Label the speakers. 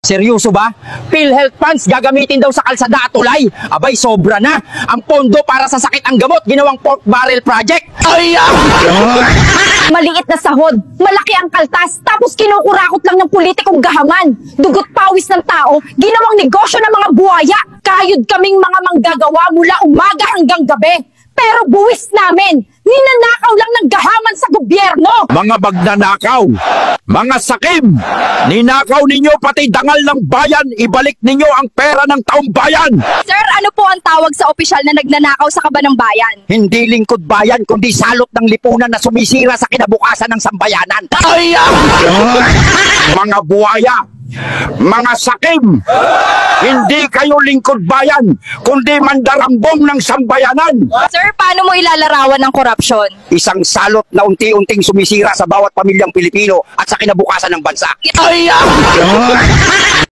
Speaker 1: Seryoso ba? PhilHealth funds gagamitin daw sa kalsada at tulay. Abay, sobra na. Ang pondo para sa sakit ang gamot, ginawang pork barrel project. Ay!
Speaker 2: Maliit na sahod, malaki ang kaltas, tapos kinukurakot lang ng politikong gahaman. Dugot pawis ng tao, ginawang negosyo ng mga buhaya. Kayod kaming mga manggagawa mula umaga hanggang gabi. Pero buwis namin, ninanakaw lang ng gahaman sa gobyerno.
Speaker 3: Mga magnanakaw, mga sakim, ninakaw ninyo pati dangal ng bayan, ibalik ninyo ang pera ng taong bayan.
Speaker 2: Sir, ano po ang tawag sa opisyal na nagnanakaw sa kaba ng bayan?
Speaker 1: Hindi lingkod bayan, kundi salot ng lipunan na sumisira sa kinabukasan ng sambayanan.
Speaker 3: Ay! Mga buhaya, mga sakim, hindi kayo lingkod bayan, kundi mandarambong ng sambayanan.
Speaker 2: Sir, paano mo ilalarawan ng korupsyon?
Speaker 1: Isang salot na unti-unting sumisira sa bawat pamilyang Pilipino at sa kinabukasan ng bansa.
Speaker 3: Ay!